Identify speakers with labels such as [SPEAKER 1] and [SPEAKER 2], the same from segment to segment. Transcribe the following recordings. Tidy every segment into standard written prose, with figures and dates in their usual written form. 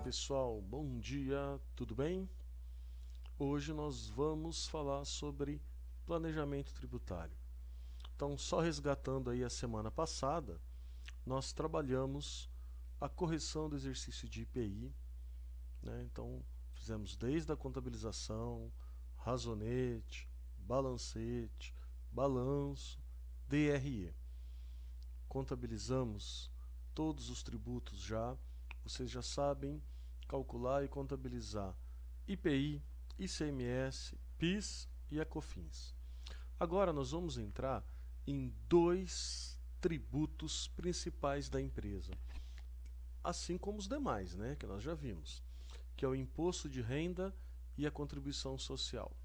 [SPEAKER 1] pessoal, bom dia, tudo bem? Hoje nós vamos falar sobre planejamento tributário. Então, só resgatando aí a semana passada, nós trabalhamos a correção do exercício de IPI, né? Então, fizemos desde a contabilização, razonete, balancete, balanço, DRE. Contabilizamos todos os tributos já. Vocês já sabem calcular e contabilizar IPI, ICMS, PIS e a COFINS. Agora nós vamos entrar em dois tributos principais da empresa, assim como os demais, né, que nós já vimos, que é o imposto de renda e a contribuição social.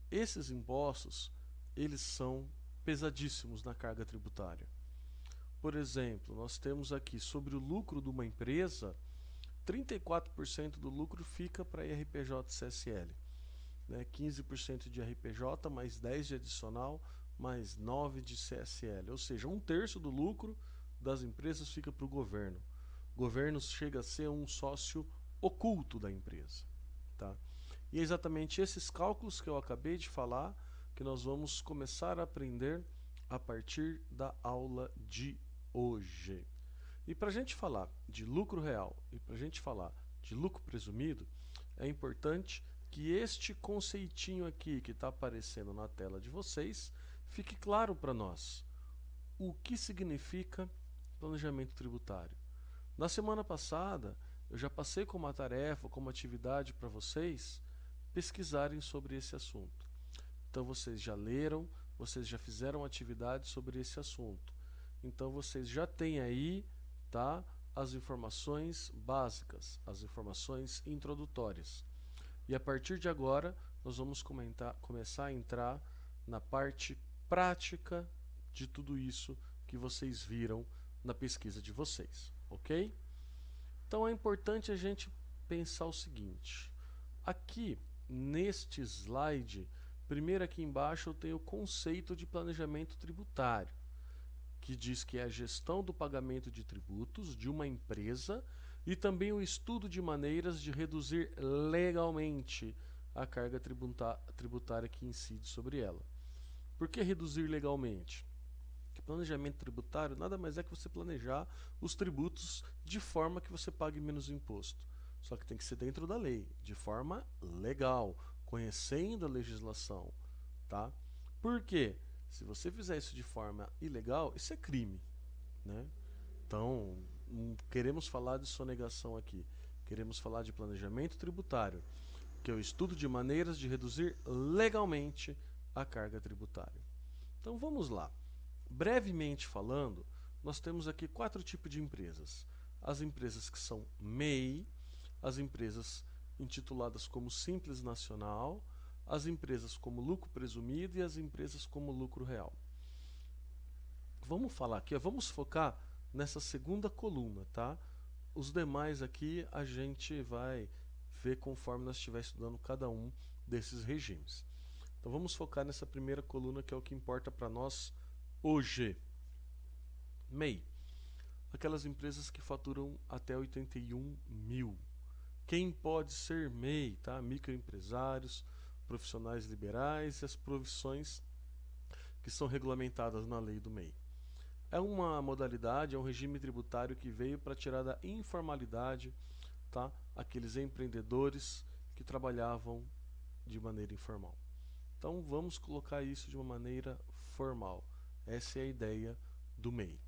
[SPEAKER 1] Esses impostos, eles são pesadíssimos na carga tributária. Por exemplo, nós temos aqui sobre o lucro de uma empresa, 34% do lucro fica para IRPJ e CSL, né? 15% de IRPJ, mais 10% de adicional, mais 9% de CSL. Ou seja, um terço do lucro das empresas fica para o governo. O governo chega a ser um sócio oculto da empresa. Tá? E é exatamente esses cálculos que eu acabei de falar que nós vamos começar a aprender a partir da aula de hoje. E para a gente falar de lucro real e para a gente falar de lucro presumido, é importante que este conceitinho aqui que está aparecendo na tela de vocês fique claro para nós. O que significa planejamento tributário? Na semana passada, eu já passei como uma tarefa, como atividade para vocês pesquisarem sobre esse assunto. Então vocês já leram, vocês já fizeram atividade sobre esse assunto. Então vocês já têm aí, tá, as informações básicas, as informações introdutórias. E a partir de agora, nós vamos começar a entrar na parte prática de tudo isso que vocês viram na pesquisa de vocês, ok? Então é importante a gente pensar o seguinte. Aqui, neste slide, primeiro aqui embaixo eu tenho o conceito de planejamento tributário, que diz que é a gestão do pagamento de tributos de uma empresa e também o estudo de maneiras de reduzir legalmente a carga tributária que incide sobre ela. Por que reduzir legalmente? Porque planejamento tributário nada mais é que você planejar os tributos de forma que você pague menos imposto. Só que tem que ser dentro da lei, de forma legal, conhecendo a legislação. Tá? Por quê? Se você fizer isso de forma ilegal, isso é crime, né? Então, não queremos falar de sonegação aqui. Queremos falar de planejamento tributário, que é o estudo de maneiras de reduzir legalmente a carga tributária. Então, vamos lá. Brevemente falando, nós temos aqui 4 tipos de empresas. As empresas que são MEI, as empresas intituladas como Simples Nacional, as empresas como lucro presumido e as empresas como lucro real. Vamos falar aqui, vamos focar nessa segunda coluna, tá? Os demais aqui a gente vai ver conforme nós estiver estudando cada um desses regimes. Então vamos focar nessa primeira coluna que é o que importa para nós hoje. MEI. Aquelas empresas que faturam até 81 mil. Quem pode ser MEI? Tá? Microempresários, profissionais liberais e as profissões que são regulamentadas na lei do MEI. É uma modalidade, é um regime tributário que veio para tirar da informalidade, tá, aqueles empreendedores que trabalhavam de maneira informal. Então vamos colocar isso de uma maneira formal. Essa é a ideia do MEI.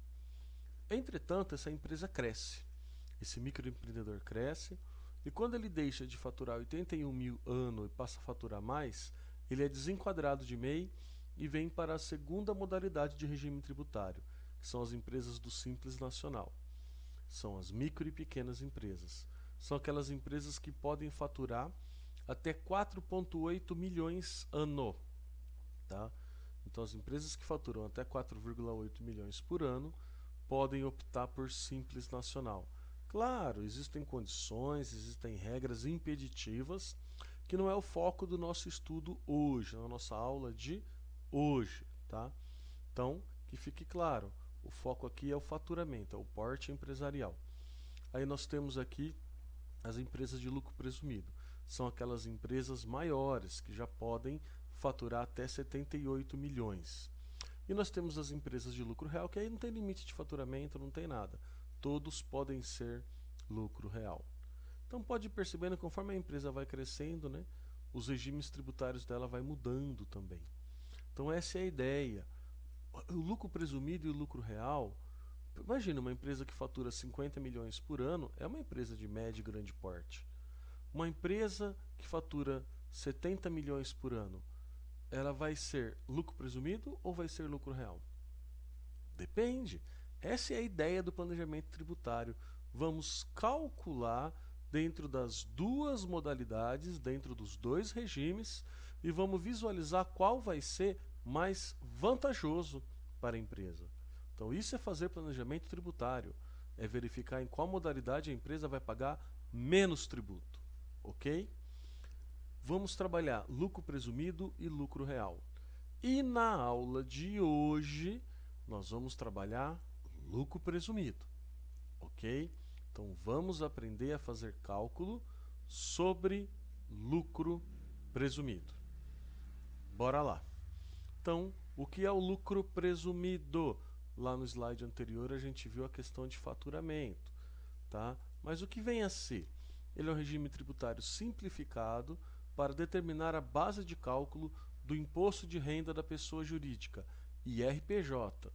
[SPEAKER 1] Entretanto, essa empresa cresce. Esse microempreendedor cresce e quando ele deixa de faturar 81 mil ano e passa a faturar mais, ele é desenquadrado de MEI e vem para a segunda modalidade de regime tributário, que são as empresas do Simples Nacional. São as micro e pequenas empresas. São aquelas empresas que podem faturar até 4,8 milhões ano. Tá? Então as empresas que faturam até 4,8 milhões por ano podem optar por Simples Nacional. Claro, existem condições, existem regras impeditivas, que não é o foco do nosso estudo hoje, na nossa aula de hoje. Tá? Então, que fique claro, o foco aqui é o faturamento, é o porte empresarial. Aí nós temos aqui as empresas de lucro presumido. São aquelas empresas maiores que já podem faturar até 78 milhões. E nós temos as empresas de lucro real, que aí não tem limite de faturamento, não tem nada. Todos podem ser lucro real. Então pode ir percebendo, conforme a empresa vai crescendo, né, os regimes tributários dela vai mudando também. Então essa é a ideia. O lucro presumido e o lucro real, imagina uma empresa que fatura 50 milhões por ano, é uma empresa de médio e grande porte. Uma empresa que fatura 70 milhões por ano, ela vai ser lucro presumido ou vai ser lucro real? Depende. Essa é a ideia do planejamento tributário. Vamos calcular dentro das duas modalidades, dentro dos dois regimes, e vamos visualizar qual vai ser mais vantajoso para a empresa. Então isso é fazer planejamento tributário, é verificar em qual modalidade a empresa vai pagar menos tributo, ok? Vamos trabalhar lucro presumido e lucro real. E na aula de hoje, nós vamos trabalhar lucro presumido, ok? Então vamos aprender a fazer cálculo sobre lucro presumido. Bora lá. Então, o que é o lucro presumido? Lá no slide anterior a gente viu a questão de faturamento, tá? Mas o que vem a ser? Ele é um regime tributário simplificado para determinar a base de cálculo do imposto de renda da pessoa jurídica, IRPJ,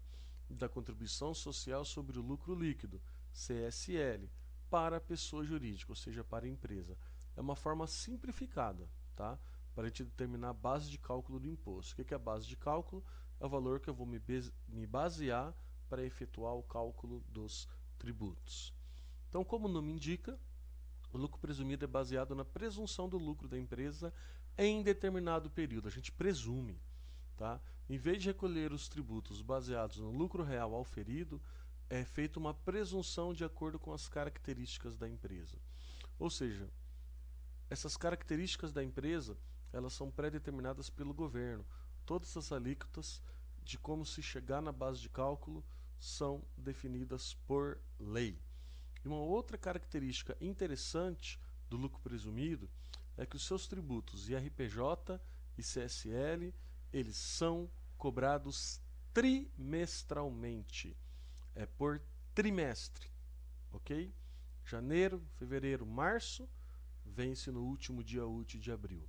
[SPEAKER 1] e da contribuição social sobre o lucro líquido, CSL, para a pessoa jurídica, ou seja, para a empresa. É uma forma simplificada, tá? Para a gente determinar a base de cálculo do imposto. O que é a base de cálculo? É o valor que eu vou me basear para efetuar o cálculo dos tributos. Então, como o nome indica, o lucro presumido é baseado na presunção do lucro da empresa em determinado período. A gente presume, tá? Em vez de recolher os tributos baseados no lucro real auferido, é feita uma presunção de acordo com as características da empresa. Ou seja, essas características da empresa, elas são pré-determinadas pelo governo. Todas as alíquotas de como se chegar na base de cálculo são definidas por lei. E uma outra característica interessante do lucro presumido é que os seus tributos IRPJ e CSL, eles são cobrados trimestralmente. É por trimestre, ok? Janeiro, fevereiro, março, vence no último dia útil de abril.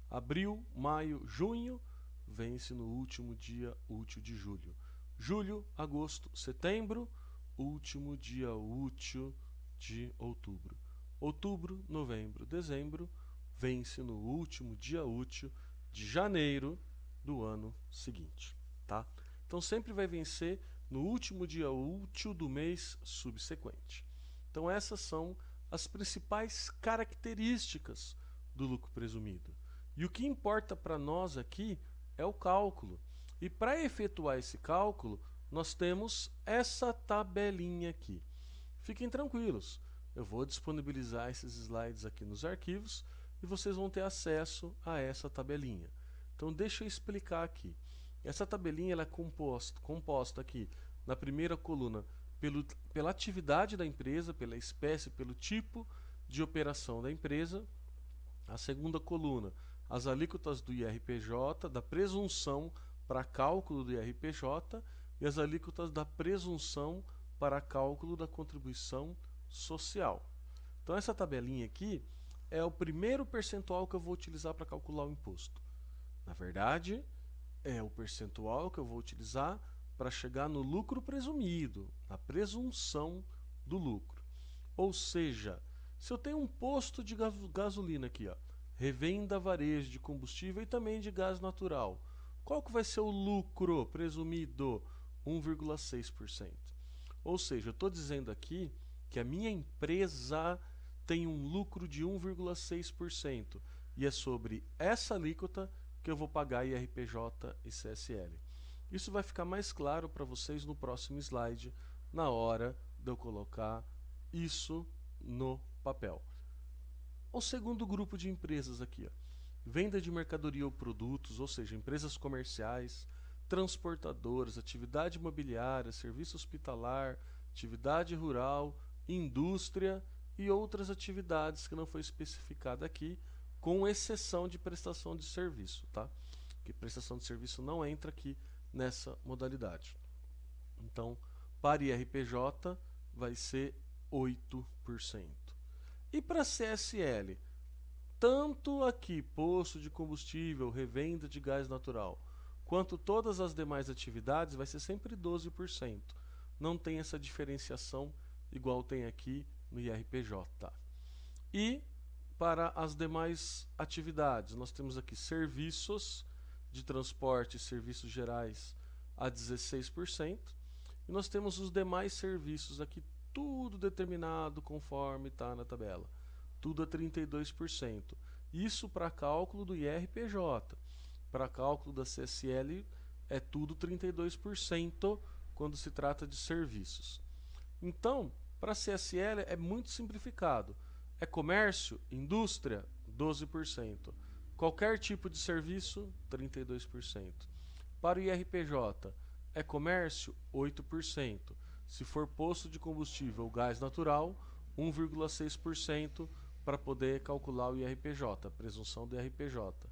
[SPEAKER 1] Abril, maio, junho, vence no último dia útil de julho. Julho, agosto, setembro, último dia útil de outubro. Outubro, novembro, dezembro, vence no último dia útil de janeiro do ano seguinte, tá? Então sempre vai vencer no último dia útil do mês subsequente. Então essas são as principais características do lucro presumido. E o que importa para nós aqui é o cálculo. E para efetuar esse cálculo, nós temos essa tabelinha aqui. Fiquem tranquilos, eu vou disponibilizar esses slides aqui nos arquivos e vocês vão ter acesso a essa tabelinha. Então deixa eu explicar aqui. Essa tabelinha ela é composta aqui na primeira coluna pela atividade da empresa, pela espécie, pelo tipo de operação da empresa. A segunda coluna, as alíquotas do IRPJ, da presunção para cálculo do IRPJ e as alíquotas da presunção para cálculo da contribuição social. Então essa tabelinha aqui é o primeiro percentual que eu vou utilizar para calcular o imposto. Na verdade, é o percentual que eu vou utilizar para chegar no lucro presumido, na presunção do lucro. Ou seja, se eu tenho um posto de gasolina aqui, ó, revenda varejo de combustível e também de gás natural, qual que vai ser o lucro presumido? 1,6%. Ou seja, eu estou dizendo aqui que a minha empresa tem um lucro de 1,6% e é sobre essa alíquota que eu vou pagar IRPJ e CSL. Isso vai ficar mais claro para vocês no próximo slide, na hora de eu colocar isso no papel. O segundo grupo de empresas aqui, ó, venda de mercadoria ou produtos, ou seja, empresas comerciais, transportadoras, atividade imobiliária, serviço hospitalar, atividade rural, indústria e outras atividades que não foi especificada aqui, com exceção de prestação de serviço, tá? Que prestação de serviço não entra aqui nessa modalidade. Então, para IRPJ vai ser 8%. E para CSL, tanto aqui posto de combustível, revenda de gás natural, quanto todas as demais atividades, vai ser sempre 12%. Não tem essa diferenciação igual tem aqui no IRPJ. E para as demais atividades, nós temos aqui serviços de transporte e serviços gerais a 16%, e nós temos os demais serviços aqui, tudo determinado conforme está na tabela, tudo a 32%. Isso para cálculo do IRPJ. Para cálculo da CSL é tudo 32% quando se trata de serviços. Então, para a CSL é muito simplificado. É comércio, indústria, 12%. Qualquer tipo de serviço, 32%. Para o IRPJ, é comércio, 8%. Se for posto de combustível ou gás natural, 1,6% para poder calcular o IRPJ, a presunção do IRPJ.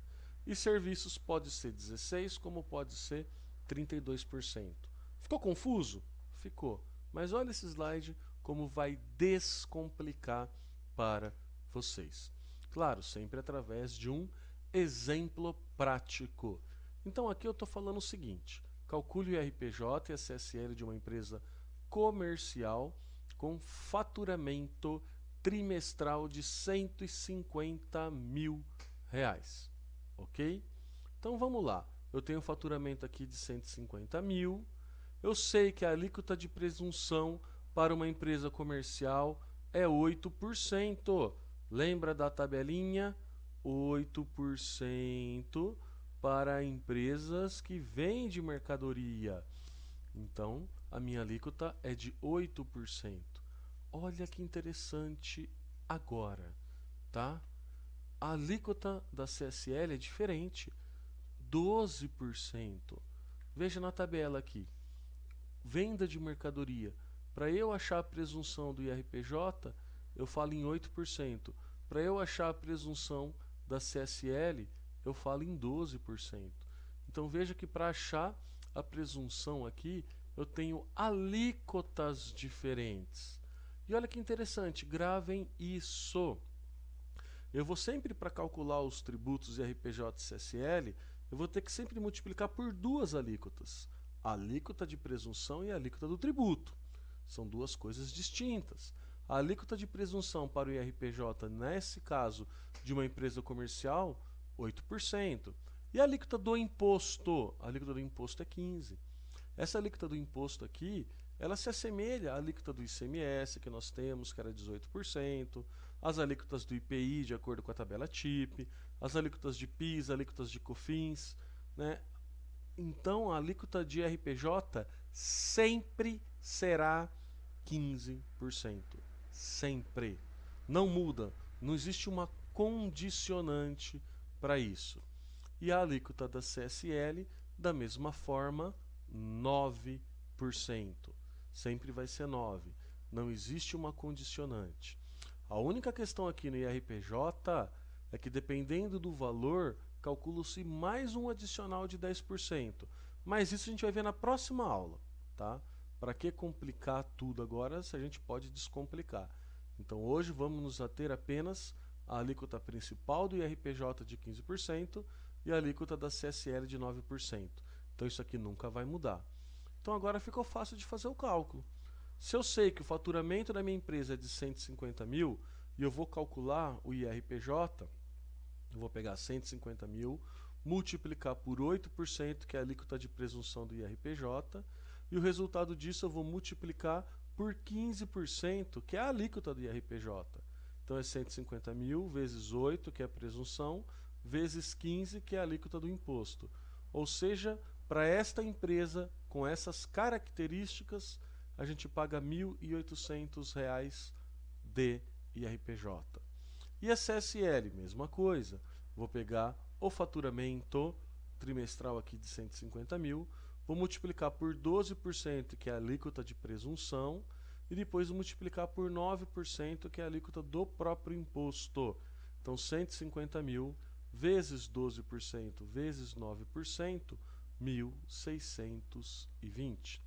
[SPEAKER 1] E serviços pode ser 16%, como pode ser 32%. Ficou confuso? Ficou. Mas olha esse slide como vai descomplicar para vocês. Claro, sempre através de um exemplo prático. Então aqui eu estou falando o seguinte: calcule o IRPJ e a CSL de uma empresa comercial com faturamento trimestral de R$150 mil. Ok? Então vamos lá. Eu tenho um faturamento aqui de 150 mil. Eu sei que a alíquota de presunção para uma empresa comercial é 8%. Lembra da tabelinha? 8% para empresas que vendem mercadoria. Então, a minha alíquota é de 8%. Olha que interessante agora, tá? A alíquota da CSL é diferente, 12%. Veja na tabela aqui, venda de mercadoria. Para eu achar a presunção do IRPJ, eu falo em 8%. Para eu achar a presunção da CSL, eu falo em 12%. Então veja que para achar a presunção aqui, eu tenho alíquotas diferentes. E olha que interessante, gravem isso. Eu vou sempre, para calcular os tributos IRPJ e CSL, eu vou ter que sempre multiplicar por duas alíquotas. A alíquota de presunção e a alíquota do tributo. São duas coisas distintas. A alíquota de presunção para o IRPJ, nesse caso de uma empresa comercial, 8%. E a alíquota do imposto? A alíquota do imposto é 15%. Essa alíquota do imposto aqui, ela se assemelha à alíquota do ICMS que nós temos, que era 18%, as alíquotas do IPI, de acordo com a tabela TIP, as alíquotas de PIS, alíquotas de COFINS, né? Então, a alíquota de IRPJ sempre será 15%. Sempre. Não muda. Não existe uma condicionante para isso. E a alíquota da CSL, da mesma forma, 9%. Sempre vai ser 9%. Não existe uma condicionante. A única questão aqui no IRPJ é que, dependendo do valor, calcula-se mais um adicional de 10%. Mas isso a gente vai ver na próxima aula, tá? Para que complicar tudo agora, se a gente pode descomplicar. Então hoje vamos nos ater apenas à alíquota principal do IRPJ de 15% e a alíquota da CSL de 9%. Então isso aqui nunca vai mudar. Então agora ficou fácil de fazer o cálculo. Se eu sei que o faturamento da minha empresa é de 150 mil e eu vou calcular o IRPJ, eu vou pegar 150 mil, multiplicar por 8%, que é a alíquota de presunção do IRPJ, e o resultado disso eu vou multiplicar por 15%, que é a alíquota do IRPJ. Então é 150 mil vezes 8, que é a presunção, vezes 15, que é a alíquota do imposto. Ou seja, para esta empresa, com essas características, a gente paga R$ 1.800 de IRPJ. E a CSL, mesma coisa. Vou pegar o faturamento trimestral aqui de 150 mil, vou multiplicar por 12%, que é a alíquota de presunção, e e depois multiplicar por 9%, que é a alíquota do próprio imposto. Então, 150 mil vezes 12% vezes 9%, 1.620.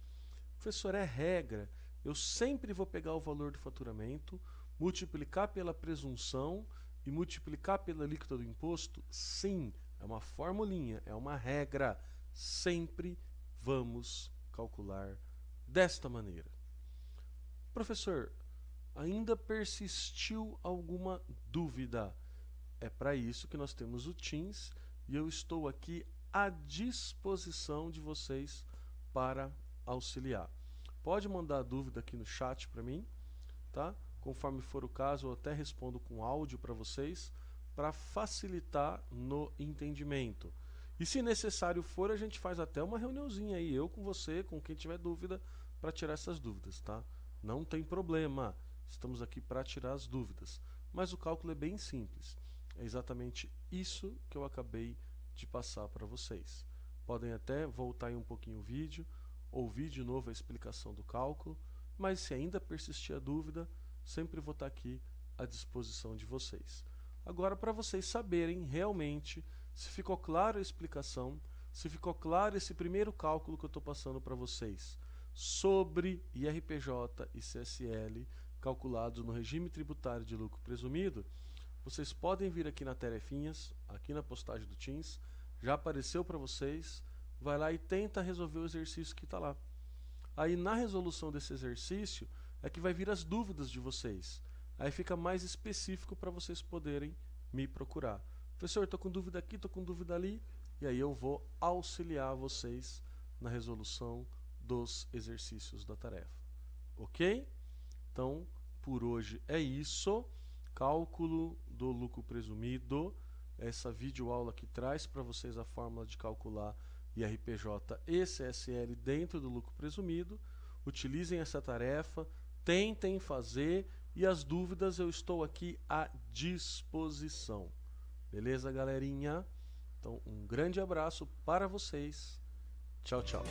[SPEAKER 1] Professor, é regra. Eu sempre vou pegar o valor do faturamento, multiplicar pela presunção e multiplicar pela alíquota do imposto? Sim, é uma formulinha, é uma regra. Sempre vamos calcular desta maneira. Professor, ainda persistiu alguma dúvida? É para isso que nós temos o Teams e eu estou aqui à disposição de vocês para auxiliar. Pode mandar dúvida aqui no chat para mim, tá? Conforme for o caso, eu até respondo com áudio para vocês, para facilitar no entendimento. E se necessário for, a gente faz até uma reuniãozinha aí, eu com você, com quem tiver dúvida, para tirar essas dúvidas, tá? Não tem problema, estamos aqui para tirar as dúvidas. Mas o cálculo é bem simples. É exatamente isso que eu acabei de passar para vocês. Podem até voltar aí um pouquinho o vídeo, ouvir de novo a explicação do cálculo, mas se ainda persistir a dúvida, sempre vou estar aqui à disposição de vocês. Agora, para vocês saberem realmente se ficou clara a explicação, se ficou claro esse primeiro cálculo que eu estou passando para vocês sobre IRPJ e CSL calculados no regime tributário de lucro presumido, vocês podem vir aqui na tarefinhas, aqui na postagem do Teams, já apareceu para vocês, vai lá e tenta resolver o exercício que está lá. Aí na resolução desse exercício é que vai vir as dúvidas de vocês. Aí fica mais específico para vocês poderem me procurar. Professor, estou com dúvida aqui, estou com dúvida ali, e aí eu vou auxiliar vocês na resolução dos exercícios da tarefa. Ok? Então, por hoje é isso. Cálculo do lucro presumido, essa videoaula que traz para vocês a fórmula de calcular IRPJ e CSL dentro do lucro presumido. Utilizem essa tarefa, tentem fazer e as dúvidas eu estou aqui à disposição. Beleza, galerinha? Então, um grande abraço para vocês. Tchau, tchau.